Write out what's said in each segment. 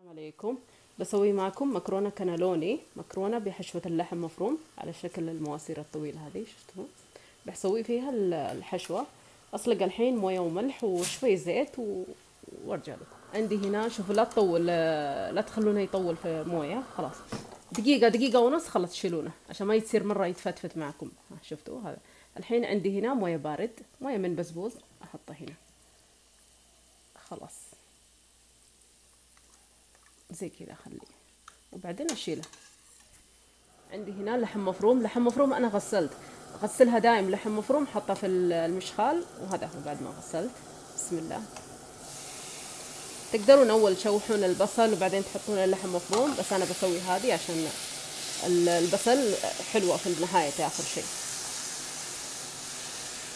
السلام عليكم. بسوي معكم مكرونة كنالوني، مكرونة بحشوة اللحم مفروم على شكل المواسير الطويلة هذه، شفتوا؟ بسوي فيها الحشوة. أسلق الحين موية وملح وشوي زيت وارجع لكم. عندي هنا شوفوا، لا تطول، لا تخلونه يطول في موية. خلاص دقيقة دقيقة ونص خلاص تشيلونه عشان ما يصير مرة يتفتفت معكم. شفتوا هذا؟ الحين عندي هنا موية بارد، موية من بزبوز أحطه هنا. خلاص زي كذا خليه وبعدين اشيله. عندي هنا لحم مفروم، لحم مفروم انا غسلها دايم. لحم مفروم حطه في المشخال، وهذا هو بعد ما غسلت. بسم الله. تقدرون اول تشوحون البصل وبعدين تحطون اللحم مفروم، بس انا بسوي هذه عشان البصل حلوه في النهايه اخر شيء.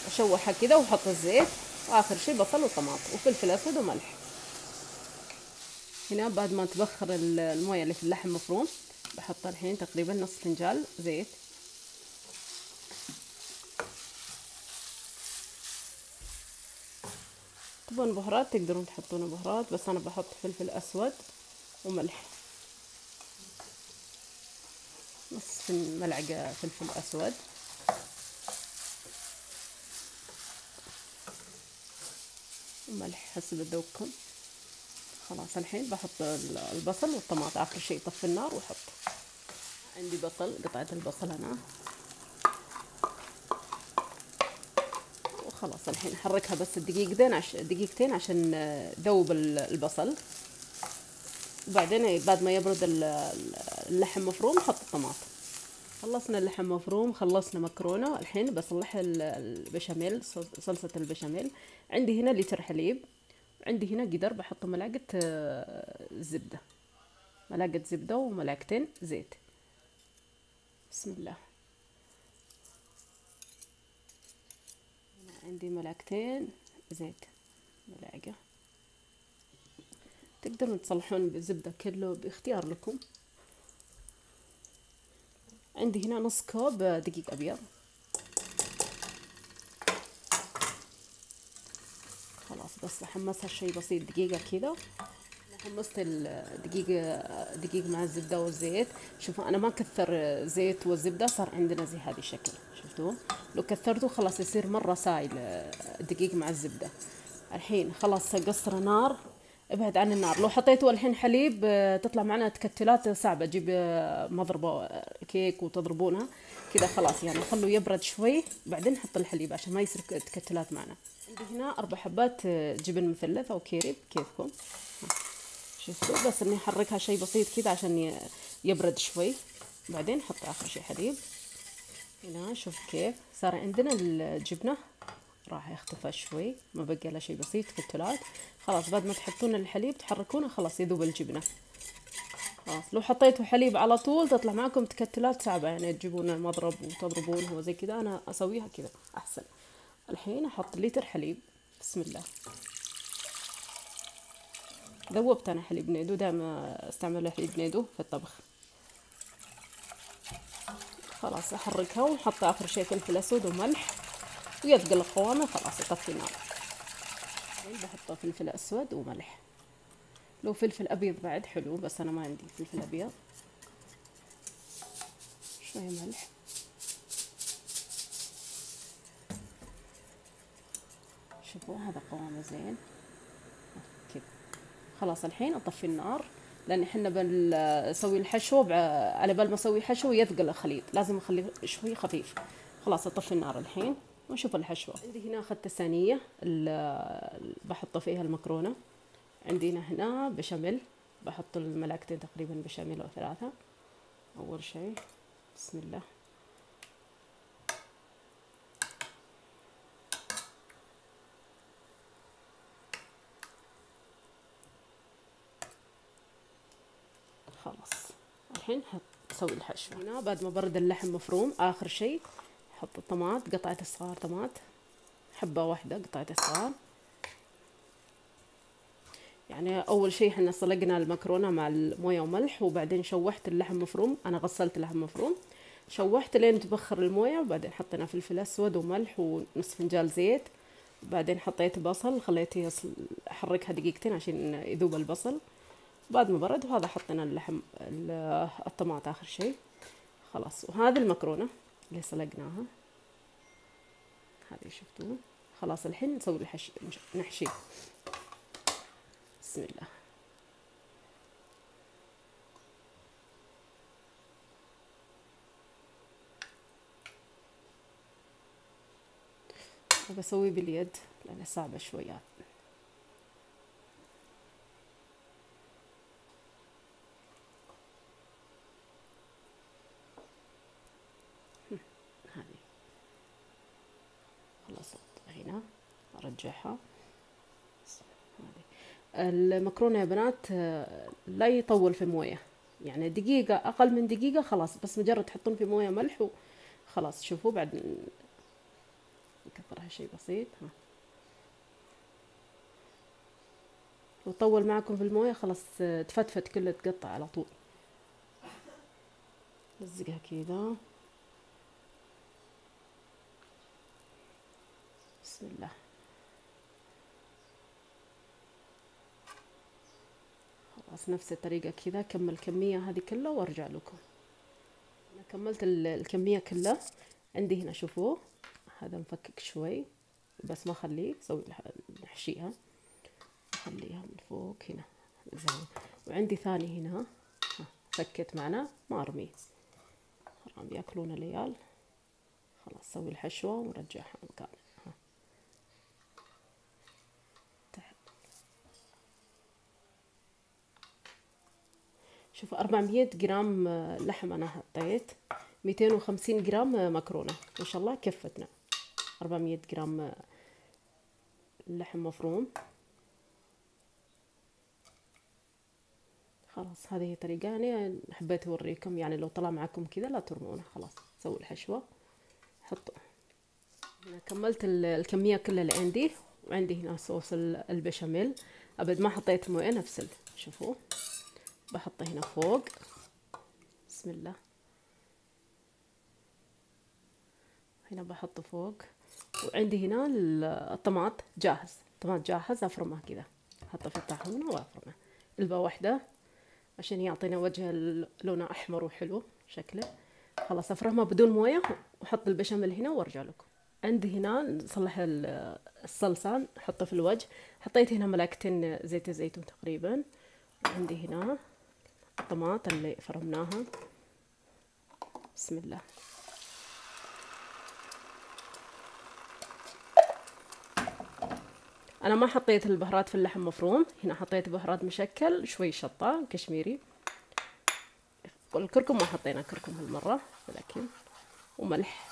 اشوحها كذا واحط الزيت، واخر شيء بصل وطماط وفلفل اسود وملح. هنا بعد ما تبخر المويه اللي في اللحم مفروم، بحط الحين تقريبا نص فنجان زيت. تبون بهارات تقدرون تحطون بهارات، بس انا بحط فلفل اسود وملح، نص ملعقه فلفل اسود وملح حسب ذوقكم. خلاص الحين بحط البصل والطماطم اخر شيء. طفي النار واحط. عندي بصل، قطعه البصل هنا، وخلاص الحين احركها بس دقيقتين عشان ذوب البصل. وبعدين بعد ما يبرد اللحم مفروم نحط الطماطم. خلصنا اللحم مفروم، خلصنا مكرونة. الحين بصلح البشاميل، صلصة البشاميل. عندي هنا لتر حليب، عندي هنا قدر بحط ملعقة زبدة، ملعقة زبدة وملعقتين زيت. بسم الله. هنا عندي ملعقتين زيت، ملعقة. تقدرون تصلحون بزبدة كله باختيار لكم. عندي هنا نص كوب دقيق أبيض. خلاص بس أحمسها شيء بسيط، دقيقة كذا. حمصت دقيق مع الزبدة والزيت. شوفوا أنا ما كثر زيت والزبدة، صار عندنا زي هذه الشكل. شفتوا؟ لو كثرتوا خلاص يصير مرة سايل الدقيق مع الزبدة. الحين خلاص قصر نار، ابعد عن النار. لو حطيتوا الحين حليب تطلع معنا تكتلات صعبة. تجيب مضربة كيك وتضربونها كذا. خلاص يعني خلوا يبرد شوي بعدين نحط الحليب عشان ما يصير تكتلات معنا. عندي هنا 4 حبات جبن مثلث أو كيري بكيفكم. شفتوا؟ بس اني احركها شيء بسيط كذا عشان يبرد شوي، بعدين نحط اخر شيء حليب. هنا شوف كيف صار عندنا الجبنة، راح يختفى شوي، ما بقى الا شيء بسيط كتلات. خلاص بعد ما تحطون الحليب تحركونه خلاص يذوب الجبنة. خلاص لو حطيتوا حليب على طول تطلع معكم تكتلات صعبة، يعني تجيبون المضرب وتضربونه وزي كذا. انا اسويها كذا احسن. الحين احط لتر حليب. بسم الله. ذوبت انا حليب نيدو، دائما استعمل حليب نيدو في الطبخ. خلاص احركها ونحط اخر شيء فلفل اسود وملح ويثقل قوامه. خلاص اطفي النار. بحط فلفل اسود وملح، لو فلفل ابيض بعد حلو، بس انا ما عندي فلفل ابيض. شويه ملح. شوفوا هذا قوامه زين كذا. خلاص الحين اطفي النار، لان احنا بنسوي الحشو على بال ما اسوي حشو يثقل الخليط، لازم اخليه شوي خفيف. خلاص اطفي النار الحين ونشوف الحشوه. عندي هنا اخذت صينيه بحط فيها المكرونه. عندنا هنا بشاميل، بحط الملعقتين تقريبا بشاميل او 3. اول شيء بسم الله. خلاص الحين نسوي الحشو. هنا بعد ما برد اللحم مفروم اخر شيء حط الطماط، قطعة الصغار طماط، حبة واحدة قطعة الصغار. يعني اول شيء احنا سلقنا المكرونة مع الموية وملح، وبعدين شوحت اللحم مفروم. انا غسلت اللحم مفروم، شوحت لين تبخر الموية، وبعدين حطينا فلفل اسود وملح ونص فنجان زيت. وبعدين حطيت بصل، خليته احركها دقيقتين عشان يذوب البصل. بعد ما برد. وهذا حطينا اللحم الطماط اخر شيء. خلاص. وهذه المكرونه اللي سلقناها هذه شفتوه. خلاص الحين نسوي نحشي. بسم الله. وبسوي باليد لأنه صعبة شويات. هذه خلاص هنا أرجعها. هذه المكرونة يا بنات لا يطول في موية، يعني دقيقة، أقل من دقيقة خلاص، بس مجرد تحطون في موية ملح وخلاص. شوفوا بعد نكثرها شيء بسيط. ها. لو طول معكم في الموية خلاص تفتفت كلها، تقطع على طول. لزقها كذا. بسم الله. خلاص نفس الطريقة كذا كمل الكمية هذه كلها وارجع لكم. أنا كملت الكمية كلها. عندي هنا شوفوا هذا مفكك شوي بس ما خليه، سوي نحشيها خليها من فوق هنا زين. وعندي ثاني هنا فكت معنا ما ارميه، حرام ياكلون العيال. خلاص سوي الحشوة ونرجعها مكانها. تحت شوفوا 400 جرام لحم انا حطيت، 250 جرام مكرونة، ما شاء الله كفتنا. 400 جرام لحم مفروم. خلاص هذه طريقة يعني حبيت اوريكم، يعني لو طلع معكم كذا لا ترمونه. خلاص سووا الحشوة حطوا. انا كملت الكمية كلها اللي عندي. وعندي هنا صوص البشاميل ابد ما حطيت مويه، نفس شوفوا بحطه هنا فوق. بسم الله. هنا بحطه فوق. وعندي هنا الطماط جاهز، الطماط جاهز افرمه كذا، احطه في الطاحونه وافرمه علبة واحدة عشان يعطينا وجه لونه احمر وحلو شكله. خلاص افرمه بدون مويه واحط البشاميل هنا وارجع لكم. عندي هنا نصلح الصلصه نحطه في الوجه. حطيت هنا ملعقتين زيت الزيتون تقريبا. عندي هنا الطماط اللي فرمناها. بسم الله. انا ما حطيت البهارات في اللحم مفروم، هنا حطيت بهارات مشكل، شوي شطه كشميري، الكركم ما حطينا كركم هالمره ولكن، وملح.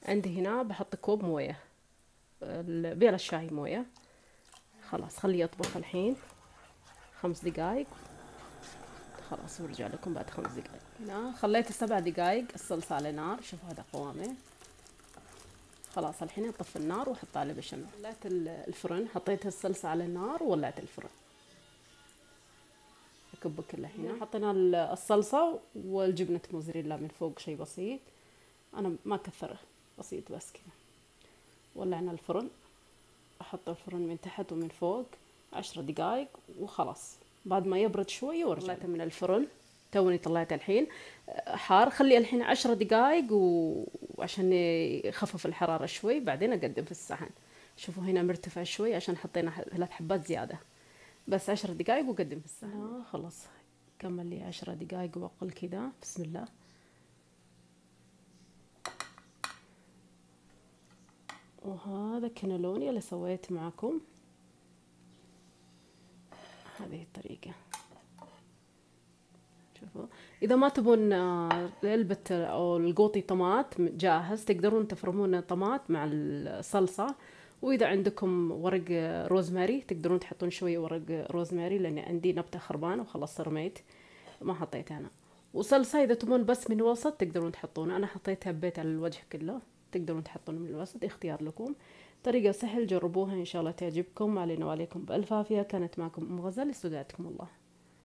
عندي هنا بحط كوب مويه، بيلا الشاي مويه. خلاص خليه يطبخ الحين 5 دقايق. خلاص ورجع لكم بعد 5 دقايق. هنا خليت 7 دقايق الصلصة على نار. شوفوا هذا قوامه. خلاص الحين اطفي النار واحط عليه بشاميل. ولعت الفرن، حطيت الصلصة على النار وولعت الفرن. اكبه كله هنا. حطينا الصلصة والجبنة موزاريلا من فوق شيء بسيط، انا ما كثره، بسيط بس كذا. ولعنا الفرن، احط الفرن من تحت ومن فوق 10 دقايق وخلاص. بعد ما يبرد شوي ورجعته من الفرن، توني طلعته الحين حار. خلي الحين 10 دقايق وعشان يخفف الحرارة شوي، بعدين اقدم في الصحن. شوفوا هنا مرتفع شوي عشان حطينا 3 حبات زيادة. بس 10 دقايق وقدم في الصحن. خلاص كمل لي 10 دقايق واقل كذا. بسم الله. وهذا كنالوني اللي سويت معكم، هذه الطريقة. شوفوا اذا ما تبون علبة او القوطي طماط جاهز، تقدرون تفرمون طماط مع الصلصة. واذا عندكم ورق روزماري تقدرون تحطون شوية ورق روزماري، لان عندي نبتة خربانة وخلاص رميت ما حطيت انا. وصلصة اذا تبون بس من وسط تقدرون تحطون، انا حطيت هبيت على الوجه كله، تقدرون تحطون من الوسط، اختيار لكم. طريقة سهل، جربوها ان شاء الله تعجبكم. علينا وعليكم بألف عافية. كانت معكم ام غزال، استودعتكم الله.